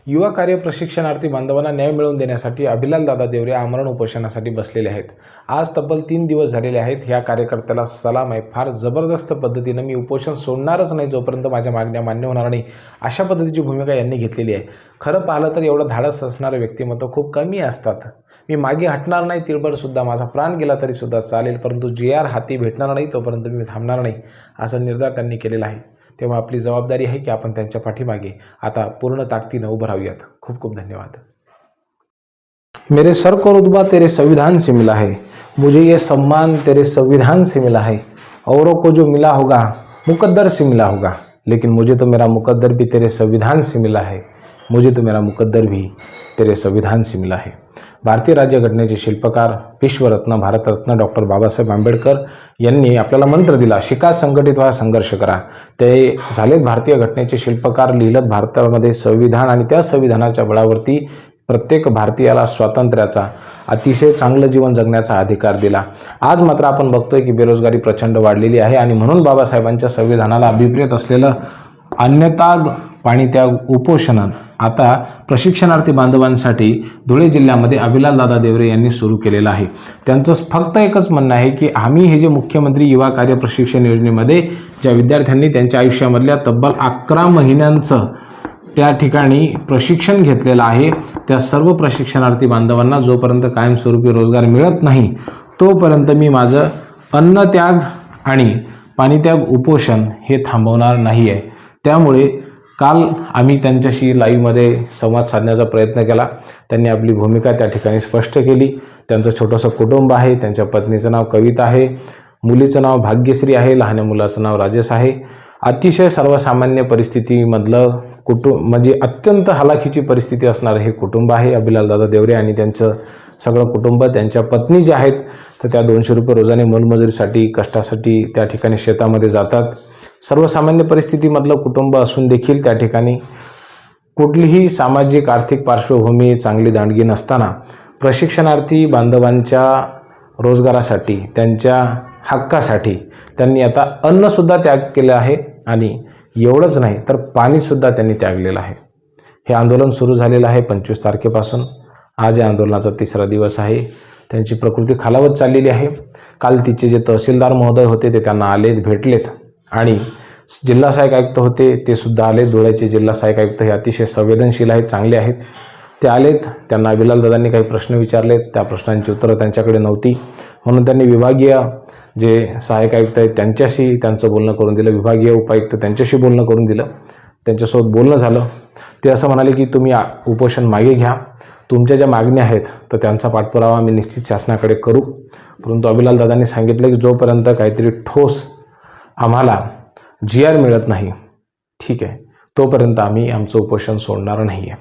युवा कार्य प्रशिक्षणार्थी बांधवांना न्याय मिळवून देण्यासाठी अभिलाल दादा देवरे आमरण उपोषणासाठी बसलेले आहेत। आज तब्बल 3 दिवस झालेले आहेत। ह्या कार्यकर्त्याला सलाम आहे। फार जबरदस्त पद्धतीने मी उपोषण सोडणारच नाही जोपर्यंत माझ्या मागण्या मान्य होणार नाही, अशा पद्धतीची भूमिका यांनी घेतलेली आहे। खरं पाहिलं तर एवढं धाडस असणारे व्यक्तिमत्व खूप कमी असतात। मी मागे हटणार नाही, तिळभरसुद्धा माझा प्राण गेला तरीसुद्धा चालेल, परंतु JR हाती भेटणार नाही तोपर्यंत मी थांबणार नाही, असा निर्धार त्यांनी केलेला आहे। तेव्हा आपली जबाबदारी आहे की आपण त्यांच्या पाठीमागे आता पूर्ण ताकदीने उभं राहूयात। खूप खूप धन्यवाद। मेरे सर को रुतबा तेरे संविधान से मिला है, मुझे ये सम्मान तेरे संविधान से मिला है। औरों को जो मिला होगा मुकद्दर से मिला होगा, लेकिन मुझे तो मेरा मुकद्दर भी तेरे संविधान से मिला है। मुझे तो मेरा मुकद्दर भी तेरे संविधान से मिला है। भारतीय राज्यघटनेचे शिल्पकार विश्वरत्न भारतरत्न डॉक्टर बाबासाहेब आंबेडकर यांनी आपल्याला मंत्र दिला, शिका, संघटित व्हा, संघर्ष करा। ते झालेत भारतीय घटनेचे शिल्पकार, लिहिलं भारतामध्ये संविधान आणि त्या संविधानाच्या बळावरती प्रत्येक भारतीयाला स्वातंत्र्याचा, अतिशय चांगलं जीवन जगण्याचा अधिकार दिला। आज मात्र आपण बघतोय की बेरोजगारी प्रचंड वाढलेली आहे आणि म्हणून बाबासाहेबांच्या संविधानाला अभिप्रेत असलेलं अन्नत्याग, पाणीत्याग, उपोषण आता प्रशिक्षणार्थी बांधवांसाठी धुळे जिल्ह्यामध्ये अभिलाल दादा देवरे यांनी सुरू केलेलं आहे। त्यांचं फक्त एकच म्हणणं आहे की आम्ही हे जे मुख्यमंत्री युवा कार्य प्रशिक्षण योजनेमध्ये ज्या विद्यार्थ्यांनी त्यांच्या आयुष्यामधल्या तब्बल 11 महिन्यांचं त्या ठिकाणी प्रशिक्षण घेतलेलं आहे, त्या सर्व प्रशिक्षणार्थी बांधवांना जोपर्यंत कायमस्वरूपी रोजगार मिळत नाही तोपर्यंत मी माझं अन्नत्याग आणि पाणीत्याग उपोषण हे थांबवणार नाही आहे। त्यामुळे काल आम्ही त्यांच्याशी लाईव्हमध्ये संवाद साधण्याचा प्रयत्न केला। त्यांनी आपली भूमिका त्या ठिकाणी स्पष्ट केली। त्यांचं छोटंसं कुटुंब आहे, त्यांच्या पत्नीचं नाव कविता आहे, मुलीचं नाव भाग्यश्री आहे, लहान मुलाचं नाव राजेश आहे। अतिशय सर्वसामान्य परिस्थितीमधलं कुटुंब, म्हणजे अत्यंत हलाखीची परिस्थिती असणारं हे कुटुंब आहे अभिलाल दादा देवरे आणि त्यांचं सगळं कुटुंब। त्यांच्या पत्नी ज्या आहेत तर त्या 200 रुपये रोजाने मोलमजुरीसाठी, कष्टासाठी त्या ठिकाणी शेतामध्ये जातात। सर्वसामान्य परिस्थितीमधलं कुटुंब असून देखील त्या ठिकाणी कुठलीही सामाजिक आर्थिक पार्श्वभूमी चांगली दांडगी नसताना प्रशिक्षणार्थी बांधवांच्या रोजगारासाठी, त्यांच्या हक्कासाठी त्यांनी आता अन्नसुद्धा त्याग केलं आहे आणि एवढंच नाही तर पाणीसुद्धा त्यांनी त्यागलेलं आहे। हे आंदोलन सुरू झालेलं आहे 25 तारखेपासून। आज या आंदोलनाचा 3रा दिवस आहे। त्यांची प्रकृती खालावत चाललेली आहे। काल तिचे जे तहसीलदार महोदय होते ते त्यांना आलेत, भेटलेत आणि जिल्हा सहाय्यक आयुक्त होते ते सुद्धा आले। धुळ्याचे जिल्हा सहाय्यक आयुक्त हे अतिशय संवेदनशील आहेत, चांगले आहेत, ते आलेत। त्यांना अभिलाल दादांनी काही प्रश्न विचारलेत, त्या प्रश्नांची उत्तरं त्यांच्याकडे नव्हती, म्हणून त्यांनी विभागीय जे सहाय्यक आयुक्त आहेत त्यांच्याशी त्यांचं बोलणं करून दिलं, विभागीय उपायुक्त त्यांच्याशी बोलणं करून दिलं, त्यांच्यासोबत बोलणं झालं। ते असं म्हणाले की तुम्ही उपोषण मागे घ्या, तुमच्या ज्या मागण्या आहेत तर त्यांचा पाठपुरावा आम्ही निश्चित शासनाकडे करू। परंतु अभिलाल दादांनी सांगितलं की जोपर्यंत काहीतरी ठोस आम्हाला JR मिळत नाही, ठीक आहे, तोपर्यंत आम्ही आमचं उपोषण सोडणार नाही आहे।